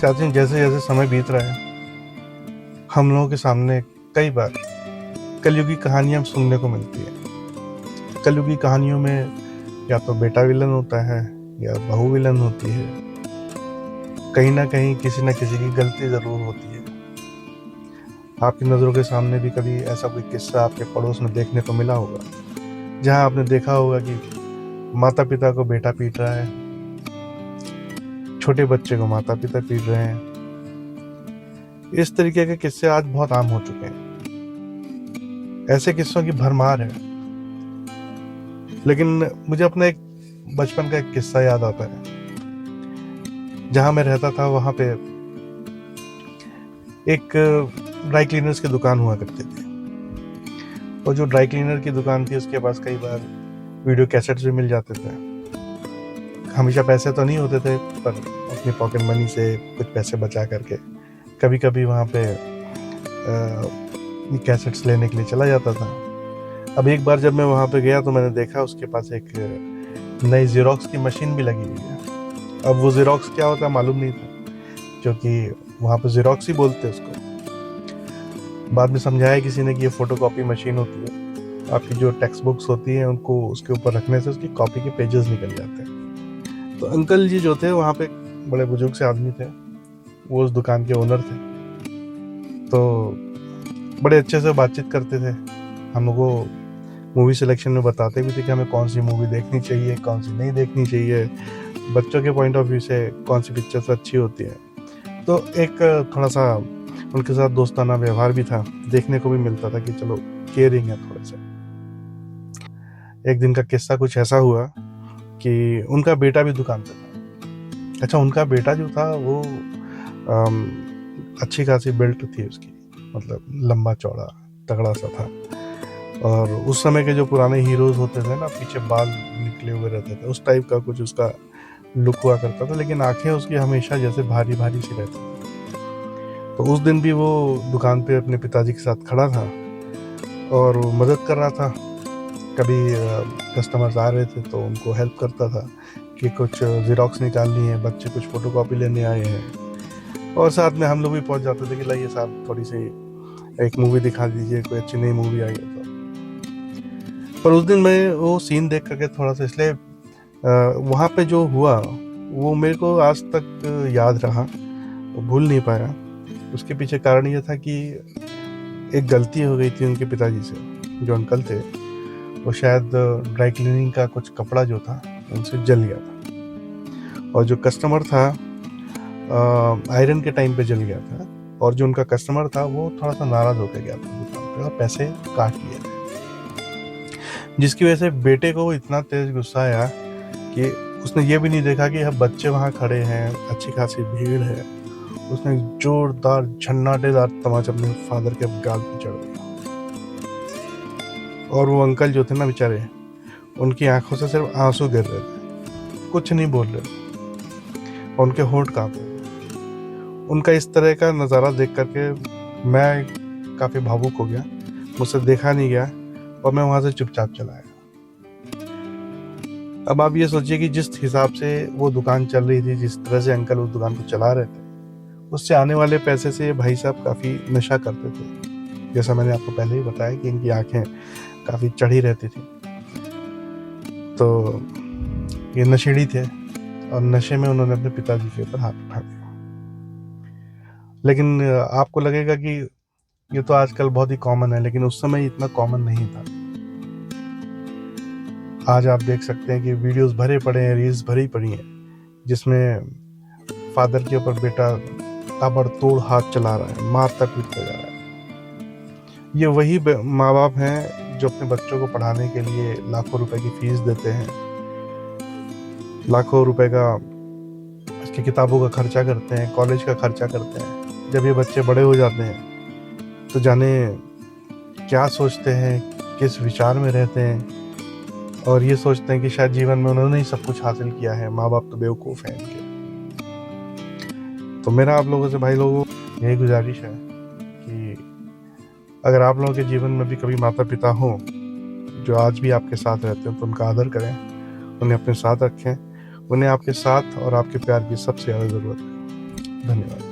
साथियों, जैसे जैसे समय बीत रहा है, हम लोगों के सामने कई बार कलयुगी कहानियां सुनने को मिलती है। कलयुगी कहानियों में या तो बेटा विलन होता है या बहू विलन होती है। कहीं ना कहीं किसी न किसी की गलती जरूर होती है। आपकी नज़रों के सामने भी कभी ऐसा कोई किस्सा आपके पड़ोस में देखने को मिला होगा, जहां आपने देखा होगा कि माता पिता को बेटा पीट रहा है, छोटे बच्चे को माता पिता पीट रहे हैं। इस तरीके के किस्से आज बहुत आम हो चुके हैं। ऐसे किस्सों की भरमार है। लेकिन मुझे अपना एक बचपन का एक किस्सा याद आता है। जहां मैं रहता था वहां पे एक ड्राई क्लीनर्स की दुकान हुआ करती थी। और जो ड्राई क्लीनर की दुकान थी उसके पास कई बार वीडियो कैसेट्स भी मिल जाते थे। हमेशा पैसे तो नहीं होते थे, पर अपनी पॉकेट मनी से कुछ पैसे बचा करके कभी कभी वहाँ पे कैसेट्स लेने के लिए चला जाता था। अब एक बार जब मैं वहाँ पे गया तो मैंने देखा उसके पास एक नई ज़ेरॉक्स की मशीन भी लगी हुई है। अब वो ज़ेरॉक्स क्या होता है मालूम नहीं था, क्योंकि वहाँ पे ज़ेरॉक्स ही बोलते हैं उसको। बाद में समझाया किसी ने कि ये फोटोकॉपी मशीन होती है। आपकी जो टेक्स्ट बुक्स होती हैं उनको उसके ऊपर रखने से उसकी कॉपी के पेजेस निकल जाते हैं। तो अंकल जी जो थे वहाँ पे बड़े बुजुर्ग से आदमी थे, वो उस दुकान के ओनर थे। तो बड़े अच्छे से बातचीत करते थे, हम लोग को मूवी सिलेक्शन में बताते भी थे कि हमें कौन सी मूवी देखनी चाहिए, कौन सी नहीं देखनी चाहिए, बच्चों के पॉइंट ऑफ व्यू से कौन सी पिक्चर्स अच्छी होती है। तो एक थोड़ा सा उनके साथ दोस्ताना व्यवहार भी था, देखने को भी मिलता था कि चलो केयरिंग है थोड़े से। एक दिन का किस्सा कुछ ऐसा हुआ कि उनका बेटा भी दुकान पे था। अच्छा, उनका बेटा जो था वो अच्छी खासी बिल्ट थी उसकी, मतलब लंबा चौड़ा तगड़ा सा था। और उस समय के जो पुराने हीरोज होते थे ना, पीछे बाल निकले हुए रहते थे, उस टाइप का कुछ उसका लुक हुआ करता था। लेकिन आंखें उसकी हमेशा जैसे भारी भारी सी रहती थी। तो उस दिन भी वो दुकान पे अपने पिताजी के साथ खड़ा था और वो मदद कर रहा था। कभी कस्टमर्स आ रहे थे तो उनको हेल्प करता था कि कुछ ज़ेरॉक्स निकालनी है, बच्चे कुछ फ़ोटोकॉपी लेने आए हैं। और साथ में हम लोग भी पहुंच जाते थे कि लाइए साहब थोड़ी सी एक मूवी दिखा दीजिए, कोई अच्छी नई मूवी आई है तो। पर उस दिन मैं वो सीन देख करके थोड़ा सा इसलिए वहाँ पे जो हुआ वो मेरे को आज तक याद रहा, भूल नहीं पाया। उसके पीछे कारण ये था कि एक गलती हो गई थी उनके पिताजी से। जो अंकल थे वो शायद ड्राई क्लीनिंग का कुछ कपड़ा जो था उनसे जल गया था, और जो कस्टमर था आयरन के टाइम पे जल गया था। और जो उनका कस्टमर था वो थोड़ा सा नाराज होकर गया था दुकान पे और पैसे काट लिए थे, जिसकी वजह से बेटे को इतना तेज गुस्सा आया कि उसने ये भी नहीं देखा कि अब बच्चे वहाँ खड़े हैं, अच्छी खासी भीड़ है। उसने जोरदार झन्नाटेदार तमाचा अपने फादर के गाल पे चढ़ दिया। और वो अंकल जो थे ना बेचारे, उनकी आंखों से सिर्फ आंसू गिर रहे थे, कुछ नहीं बोल रहे थे, और उनके होंठ कांप रहे थे। उनका इस तरह का नज़ारा देख करके मैं काफ़ी भावुक हो गया। मुझसे देखा नहीं गया और मैं वहाँ से चुपचाप चला आया। अब आप ये सोचिए कि जिस हिसाब से वो दुकान चल रही थी, जिस तरह से अंकल उस दुकान को चला रहे थे, उससे आने वाले पैसे से भाई साहब काफ़ी नशा करते थे। जैसा मैंने आपको पहले ही बताया कि इनकी आंखें काफ़ी चढ़ी रहती थी। तो ये नशेड़ी थे और नशे में उन्होंने अपने पिताजी के ऊपर हाथ उठा दिया। लेकिन आपको लगेगा कि ये तो आजकल बहुत ही कॉमन है, लेकिन उस समय इतना कॉमन नहीं था। आज आप देख सकते हैं कि वीडियोस भरे पड़े हैं, रील्स भरी पड़ी हैं, जिसमें फादर के ऊपर बेटा ताबड़तोड़ हाथ चला रहा है, मारता पीटता जा रहा है। ये वही माँ बाप हैं जो अपने बच्चों को पढ़ाने के लिए लाखों रुपए की फीस देते हैं, लाखों रुपए का उसकी किताबों का खर्चा करते हैं, कॉलेज का खर्चा करते हैं। जब ये बच्चे बड़े हो जाते हैं तो जाने क्या सोचते हैं, किस विचार में रहते हैं, और ये सोचते हैं कि शायद जीवन में उन्होंने ही सब कुछ हासिल किया है, माँ बाप तो बेवकूफ़ हैं इनके। तो मेरा आप लोगों से, भाई लोगों, यही गुजारिश है कि अगर आप लोगों के जीवन में भी कभी माता पिता हों जो आज भी आपके साथ रहते हैं तो उनका आदर करें, उन्हें अपने साथ रखें। उन्हें आपके साथ और आपके प्यार की सबसे ज़्यादा ज़रूरत है। धन्यवाद।